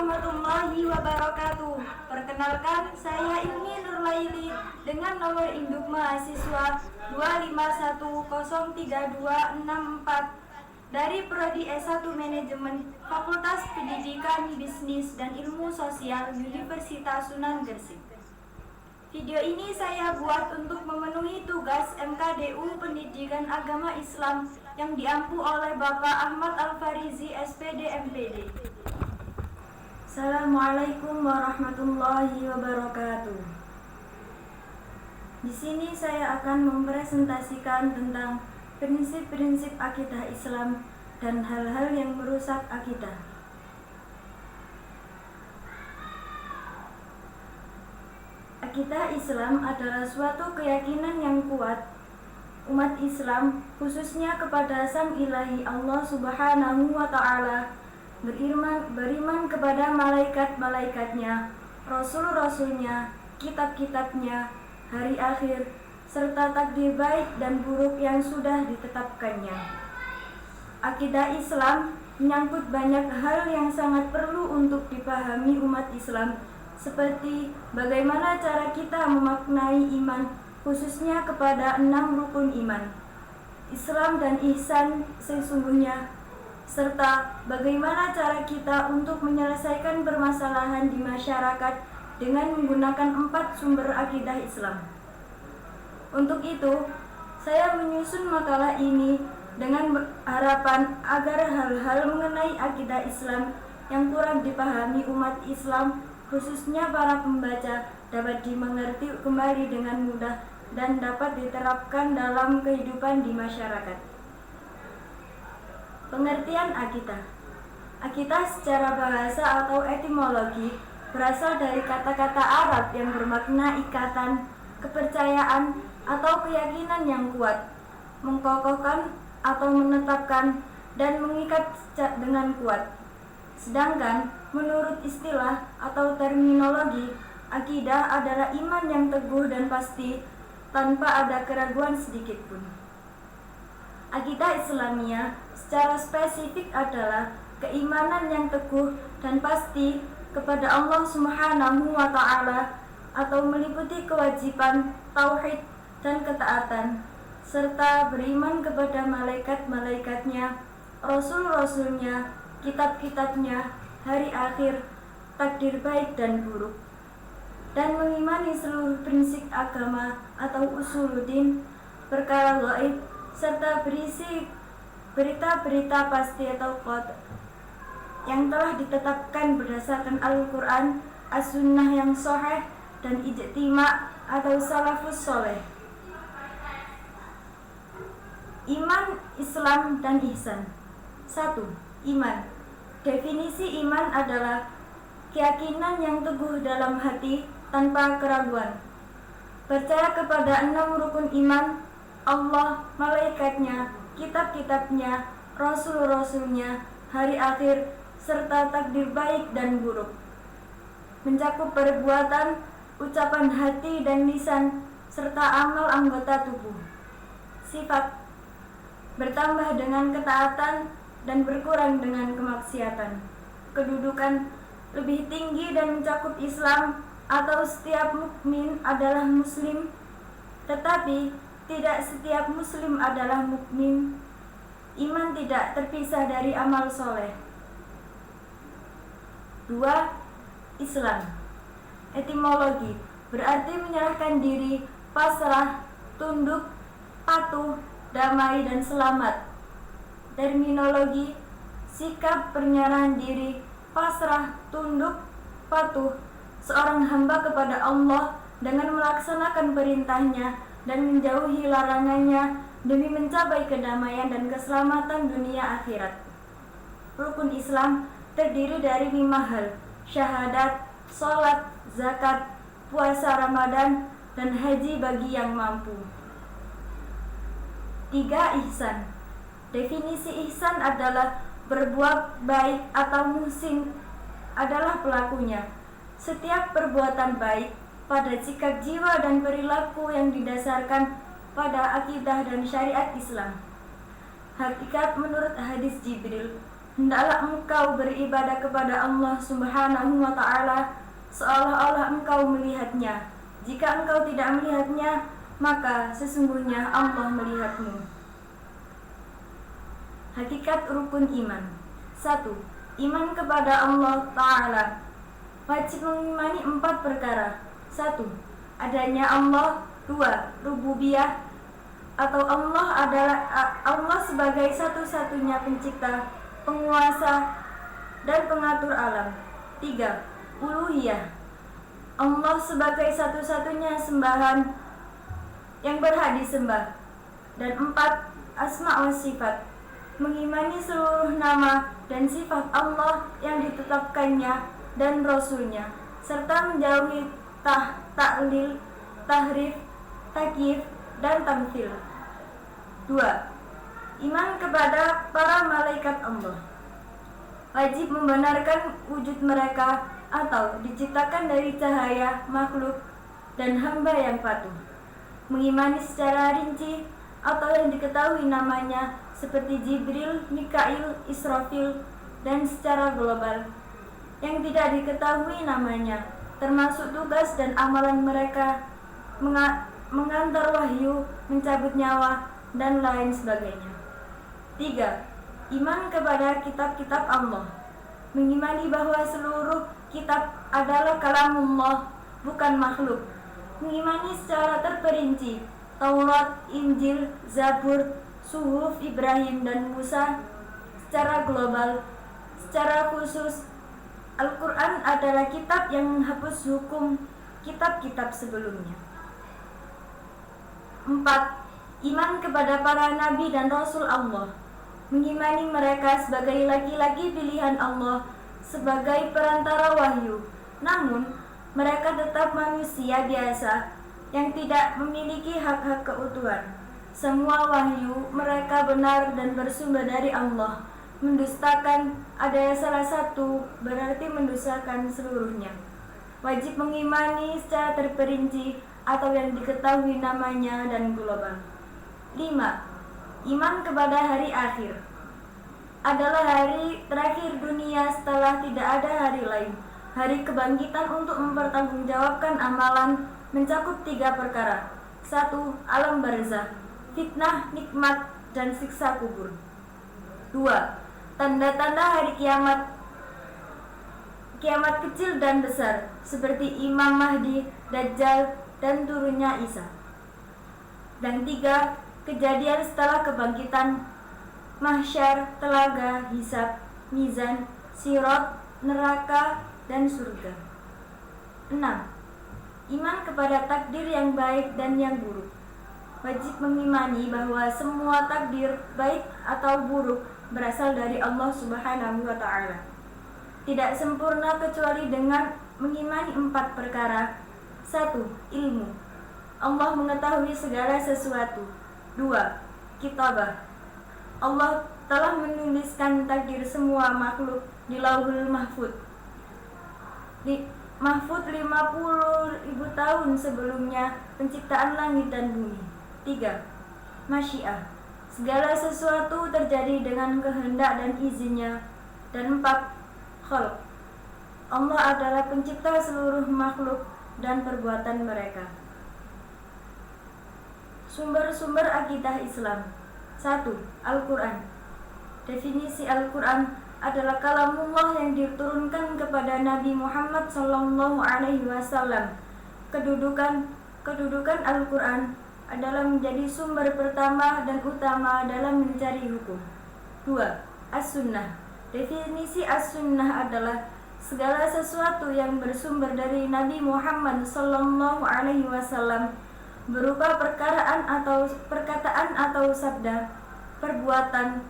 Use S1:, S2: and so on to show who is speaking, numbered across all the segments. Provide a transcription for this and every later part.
S1: warahmatullahi wabarakatuh. Perkenalkan, saya Ilmi Nurlaili dengan nomor induk mahasiswa 2510324 dari Prodi S1 Manajemen Fakultas Pendidikan Bisnis dan Ilmu Sosial Universitas Sunan Gresik. Video ini saya buat untuk memenuhi tugas MKDU Pendidikan Agama Islam yang diampu oleh Bapak Ahmad Al-Farizi SPD MPD. Assalamualaikum warahmatullahi wabarakatuh. Di sini saya akan mempresentasikan tentang prinsip-prinsip akidah Islam dan hal-hal yang merusak akidah. Akidah Islam adalah suatu keyakinan yang kuat umat Islam, khususnya kepada Sang Ilahi Allah Subhanahu wa Ta'ala, beriman kepada malaikat-malaikatnya, rasul-rasulnya, kitab-kitabnya, hari akhir, serta takdir baik dan buruk yang sudah ditetapkannya. Akidah Islam menyangkut banyak hal yang sangat perlu untuk dipahami umat Islam, seperti bagaimana cara kita memaknai iman, khususnya kepada 6 rukun iman, Islam dan ihsan sesungguhnya, serta bagaimana cara kita untuk menyelesaikan permasalahan di masyarakat dengan menggunakan 4 sumber akidah Islam. Untuk itu, saya menyusun makalah ini dengan harapan agar hal-hal mengenai akidah Islam yang kurang dipahami umat Islam, khususnya para pembaca, dapat dimengerti kembali dengan mudah dan dapat diterapkan dalam kehidupan di masyarakat. Pengertian akidah. Akidah secara bahasa atau etimologi berasal dari kata-kata Arab yang bermakna ikatan, kepercayaan, atau keyakinan yang kuat, mengkokohkan atau menetapkan, dan mengikat dengan kuat. Sedangkan menurut istilah atau terminologi, akidah adalah iman yang teguh dan pasti tanpa ada keraguan sedikit pun. Akidah Islamiyah secara spesifik adalah keimanan yang teguh dan pasti kepada Allah Subhanahu wa Ta'ala, atau meliputi kewajiban, tauhid, dan ketaatan, serta beriman kepada malaikat-malaikatnya, rasul-rasulnya, kitab-kitabnya, hari akhir, takdir baik dan buruk, dan mengimani seluruh prinsip agama atau usuluddin, perkara gaib, serta berisi berita-berita pasti atau qadar yang telah ditetapkan berdasarkan Al-Quran, As-Sunnah yang sahih, dan ijtima' atau salafus soleh. Iman, Islam, dan ihsan. 1. Iman. Definisi iman adalah keyakinan yang teguh dalam hati tanpa keraguan, percaya kepada 6 rukun iman, Allah, malaikatnya, kitab-kitabnya, rasul-rasulnya, hari akhir, serta takdir baik dan buruk. Mencakup perbuatan, ucapan hati dan lisan, serta amal anggota tubuh. Sifat. Bertambah dengan ketaatan dan berkurang dengan kemaksiatan. Kedudukan. Lebih tinggi dan mencakup Islam atau setiap mukmin adalah muslim, tetapi tidak setiap muslim adalah mukmin. Iman tidak terpisah dari amal soleh. 2. Islam. Etimologi berarti menyerahkan diri, pasrah, tunduk, patuh, damai, dan selamat. Terminologi sikap penyerahan diri, pasrah, tunduk, patuh seorang hamba kepada Allah dengan melaksanakan perintahnya dan menjauhi larangannya demi mencapai kedamaian dan keselamatan dunia akhirat. Rukun Islam terdiri dari 5 hal: syahadat, sholat, zakat, puasa Ramadan, dan haji bagi yang mampu. 3. Ihsan. Definisi ihsan adalah berbuat baik atau muhsin adalah pelakunya. Setiap perbuatan baik pada sikap jiwa dan perilaku yang didasarkan pada akidah dan syariat Islam. Hakikat menurut hadis Jibril, Hendaklah engkau beribadah kepada Allah Subhanahu wa ta'ala seolah-olah engkau melihatnya. Jika engkau tidak melihatnya, maka sesungguhnya Allah melihatmu. Hakikat rukun iman. 1. Iman kepada Allah Ta'ala. Wajib mengimani 4 perkara. 1. Adanya Allah. 2. Rububiyah atau Allah sebagai satu-satunya pencipta, penguasa, dan pengatur alam. 3. Uluhiyah, Allah sebagai satu-satunya sembahan yang berhak disembah. Dan 4. Asma wa sifat, mengimani seluruh nama dan sifat Allah yang ditetapkannya dan Rasulnya, serta menjauhi ta'lil, tahrif, takyif, dan tamthil. 2. Iman kepada para malaikat Allah. Wajib membenarkan wujud mereka atau diciptakan dari cahaya makhluk dan hamba yang patuh. Mengimani secara rinci atau yang diketahui namanya seperti Jibril, Mikail, Israfil, dan secara global yang tidak diketahui namanya, termasuk tugas dan amalan mereka, mengantar wahyu, mencabut nyawa, dan lain sebagainya. 3. Iman kepada kitab-kitab Allah. Mengimani bahwa seluruh kitab adalah kalamullah, bukan makhluk. Mengimani secara terperinci Taurat, Injil, Zabur, Suhuf Ibrahim dan Musa. Secara global, secara khusus, Al-Quran adalah kitab yang menghapus hukum kitab-kitab sebelumnya. 4. Iman kepada para nabi dan rasul Allah. Mengimani mereka sebagai laki-laki pilihan Allah sebagai perantara wahyu. Namun, mereka tetap manusia biasa yang tidak memiliki hak-hak keutuhan. Semua wahyu mereka benar dan bersumber dari Allah. Mendustakan ada salah satu berarti mendustakan seluruhnya. Wajib mengimani secara terperinci atau yang diketahui namanya dan global. 5. Iman kepada hari akhir. Adalah hari terakhir dunia setelah tidak ada hari lain. Hari kebangkitan untuk mempertanggungjawabkan amalan mencakup 3 perkara. 1. Alam barzah, fitnah, nikmat, dan siksa kubur. 2. Tanda-tanda hari kiamat, kiamat kecil dan besar, seperti Imam Mahdi, Dajjal, dan turunnya Isa. Dan 3. Kejadian setelah kebangkitan, mahsyar, telaga, hisab, mizan, sirat, neraka, dan surga. 6. Iman kepada takdir yang baik dan yang buruk. Wajib mengimani bahwa semua takdir baik atau buruk berasal dari Allah Subhanahu wa ta'ala. Tidak sempurna kecuali dengan mengimani 4 perkara. 1. Ilmu, Allah mengetahui segala sesuatu. 2. Kitabah, Allah telah menuliskan takdir semua makhluk di Lauhul Mahfuz. Mahfuz 50.000 tahun sebelumnya penciptaan langit dan bumi. 3. Masyiah, segala sesuatu terjadi dengan kehendak dan izinnya. Dan 4. Khalq, Allah adalah pencipta seluruh makhluk dan perbuatan mereka. Sumber-sumber akidah Islam. 1. Al-Quran. Definisi Al-Quran adalah kalamullah yang diturunkan kepada Nabi Muhammad SAW. Kedudukan Al-Quran adalah menjadi sumber pertama dan utama dalam mencari hukum. 2. As-Sunnah. Definisi As-Sunnah adalah segala sesuatu yang bersumber dari Nabi Muhammad SAW berupa perkataan atau sabda, perbuatan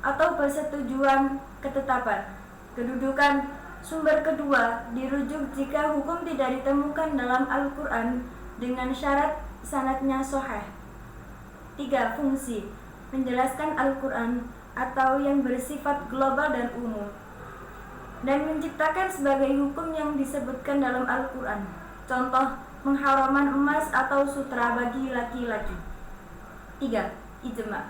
S1: atau persetujuan ketetapan. Kedudukan sumber kedua dirujuk jika hukum tidak ditemukan dalam Al-Quran dengan syarat sanadnya sahih. 3. Fungsi, menjelaskan Al-Quran atau yang bersifat global dan umum dan menciptakan sebagai hukum yang disebutkan dalam Al-Quran. Contoh, mengharaman emas atau sutra bagi laki-laki. 3. Ijma,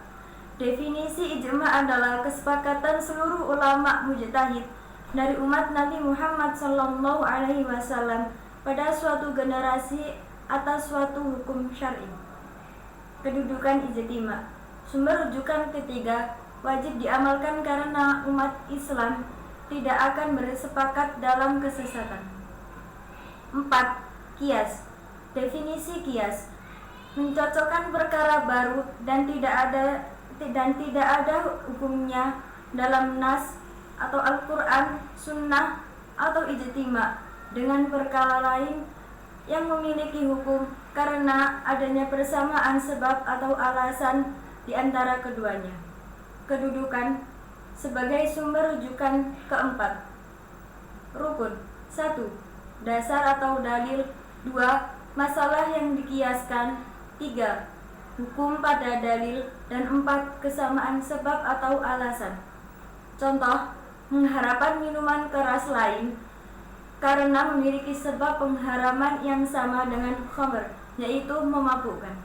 S1: Definisi ijma adalah kesepakatan seluruh ulama mujtahid dari umat Nabi Muhammad SAW pada suatu generasi atas suatu hukum syar'i. Kedudukan ijtima. Sumber rujukan ketiga wajib diamalkan karena umat Islam tidak akan bersepakat dalam kesesatan. 4. Qiyas. Definisi qiyas: mencocokkan perkara baru dan tidak ada hukumnya dalam nas atau Al-Quran, Sunnah, atau ijtima dengan perkara lain yang memiliki hukum karena adanya persamaan sebab atau alasan di antara keduanya. Kedudukan sebagai sumber rujukan keempat. Rukun. 1. Dasar atau dalil. 2. Masalah yang dikiaskan. 3. Hukum pada dalil. Dan 4. Kesamaan sebab atau alasan. Contoh, pengharapan minuman keras lain karena memiliki sebab pengharaman yang sama dengan khamr, yaitu memabukkan.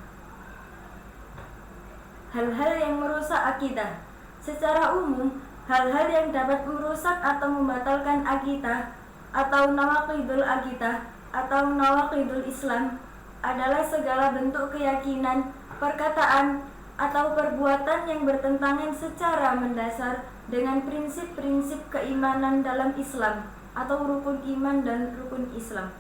S1: Hal-hal yang merusak akidah. Secara umum, hal-hal yang dapat merusak atau membatalkan akidah atau nawaqidul akidah atau nawaqidul Islam adalah segala bentuk keyakinan, perkataan, atau perbuatan yang bertentangan secara mendasar dengan prinsip-prinsip keimanan dalam Islam atau rukun iman dan rukun Islam.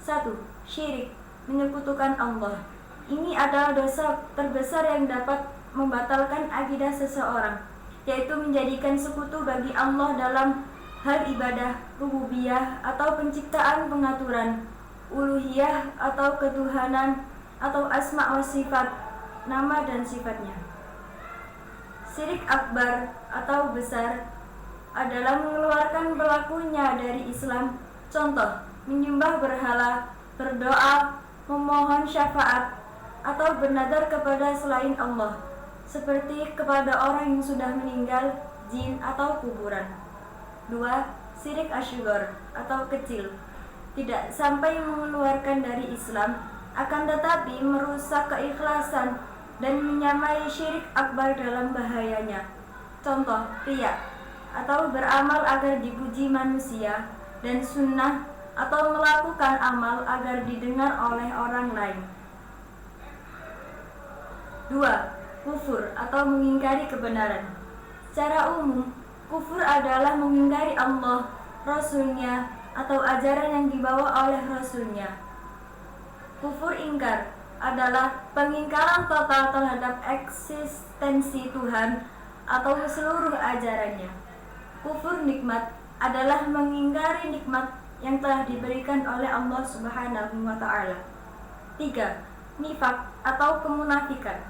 S1: 1. Syirik, menyekutukan Allah. Ini adalah dosa terbesar yang dapat membatalkan akidah seseorang, yaitu menjadikan sekutu bagi Allah dalam hal ibadah, rububiyah atau penciptaan, pengaturan, uluhiyah atau ketuhanan, atau asma wa sifat, nama dan sifatnya. Syirik akbar atau besar adalah mengeluarkan pelakunya dari Islam. Contoh, menyembah berhala, berdoa, memohon syafaat, atau bernadar kepada selain Allah, seperti kepada orang yang sudah meninggal, jin, atau kuburan. 2. Syirik asghar atau kecil, tidak sampai mengeluarkan dari Islam, akan tetapi merusak keikhlasan dan menyamai syirik akbar dalam bahayanya. Contoh, riya atau beramal agar dipuji manusia, dan sunnah atau melakukan amal agar didengar oleh orang lain. 2. Kufur atau mengingkari kebenaran. Secara umum, kufur adalah mengingkari Allah, Rasulnya, atau ajaran yang dibawa oleh Rasulnya. Kufur ingkar adalah pengingkaran total terhadap eksistensi Tuhan atau seluruh ajarannya. Kufur nikmat adalah mengingkari nikmat yang telah diberikan oleh Allah Subhanahu wa Ta'ala. 3. Nifak atau kemunafikan.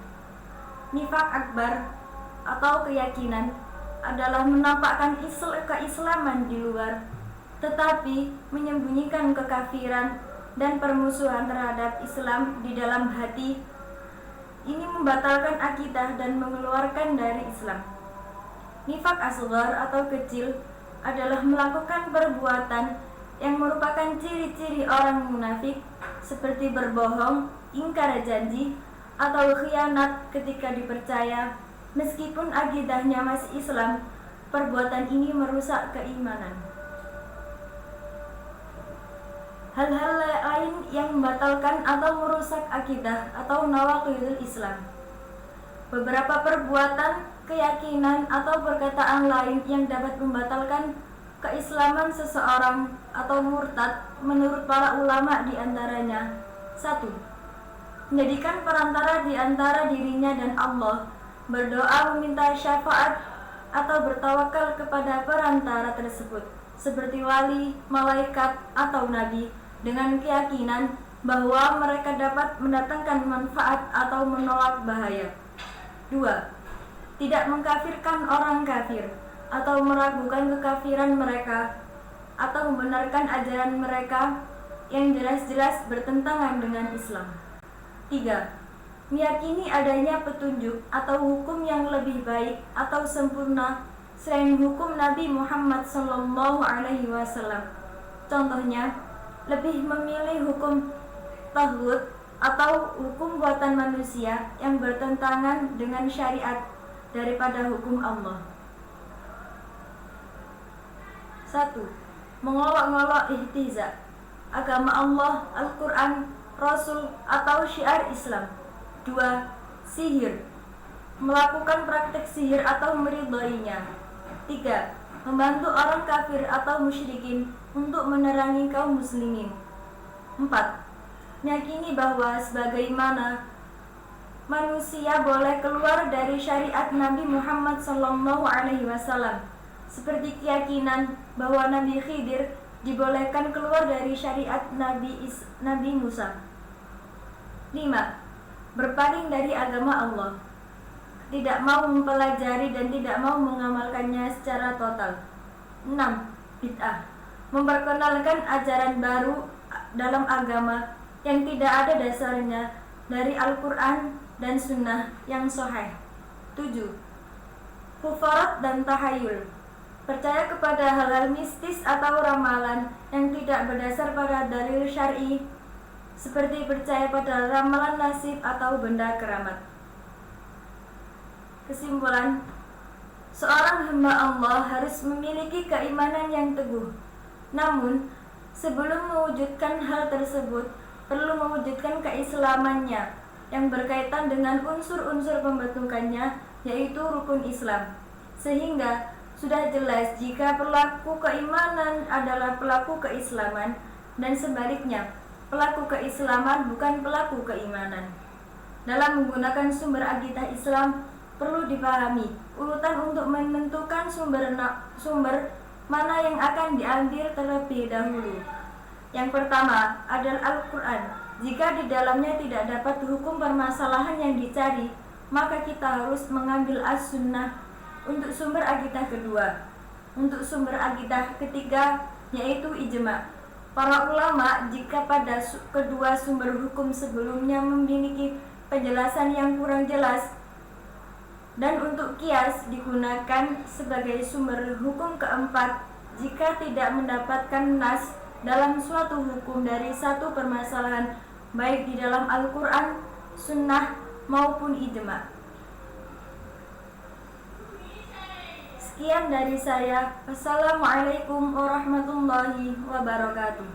S1: Nifak akbar atau keyakinan adalah menampakkan keislaman di luar, tetapi menyembunyikan kekafiran dan permusuhan terhadap Islam di dalam hati. Ini membatalkan akidah dan mengeluarkan dari Islam. Nifak asghar atau kecil adalah melakukan perbuatan yang merupakan ciri-ciri orang munafik, seperti berbohong, ingkar janji, atau khianat ketika dipercaya. Meskipun akidahnya masih Islam, perbuatan ini merusak keimanan. Hal-hal lain yang membatalkan atau merusak akidah atau nawaqidul Islam. Beberapa perbuatan, keyakinan, atau perkataan lain yang dapat membatalkan keislaman seseorang atau murtad menurut para ulama di antaranya. 1. Menjadikan perantara di antara dirinya dan Allah, berdoa meminta syafaat atau bertawakal kepada perantara tersebut, seperti wali, malaikat, atau nabi, dengan keyakinan bahwa mereka dapat mendatangkan manfaat atau menolak bahaya. 2. Tidak mengkafirkan orang kafir atau meragukan kekafiran mereka atau membenarkan ajaran mereka yang jelas-jelas bertentangan dengan Islam. 3. Meyakini adanya petunjuk atau hukum yang lebih baik atau sempurna selain hukum Nabi Muhammad SAW. Contohnya, lebih memilih hukum taghut atau hukum buatan manusia yang bertentangan dengan syariat daripada hukum Allah. 1. Mengolok-ngolok ihtiza, agama Allah, Al-Quran, Rasul, atau syiar Islam. 2. Sihir, melakukan praktek sihir atau meridhoinya. 3. Membantu orang kafir atau musyrikin untuk menerangi kaum muslimin. 4. Meyakini bahwa sebagaimana manusia boleh keluar dari syariat Nabi Muhammad SAW, seperti keyakinan bahwa Nabi Khidir dibolehkan keluar dari syariat Nabi Musa. 5. Berpaling dari agama Allah, tidak mau mempelajari dan tidak mau mengamalkannya secara total. 6. Bid'ah, memperkenalkan ajaran baru dalam agama yang tidak ada dasarnya dari Al-Quran dan Sunnah yang sahih. 7. Hufarat dan tahayul, percaya kepada hal-hal mistis atau ramalan yang tidak berdasar pada dalil syar'i, seperti percaya pada ramalan nasib atau benda keramat. Kesimpulan, seorang hamba Allah harus memiliki keimanan yang teguh. Namun, sebelum mewujudkan hal tersebut, perlu mewujudkan keislamannya yang berkaitan dengan unsur-unsur pembentukannya, yaitu rukun Islam. Sehingga sudah jelas jika pelaku keimanan adalah pelaku keislaman, dan sebaliknya, pelaku keislaman bukan pelaku keimanan. Dalam menggunakan sumber akidah Islam, perlu dipahami urutan untuk menentukan sumber mana yang akan diambil terlebih dahulu. Yang pertama adalah Al-Quran. Jika di dalamnya tidak dapat hukum permasalahan yang dicari, maka kita harus mengambil As-Sunnah untuk sumber akidah kedua. Untuk sumber akidah ketiga yaitu ijma. Para ulama jika pada kedua sumber hukum sebelumnya memiliki penjelasan yang kurang jelas, dan untuk kias digunakan sebagai sumber hukum keempat jika tidak mendapatkan nas dalam suatu hukum dari satu permasalahan, baik di dalam Al-Quran, Sunnah, maupun ijma. Sekian dari saya. Wassalamualaikum warahmatullahi wabarakatuh.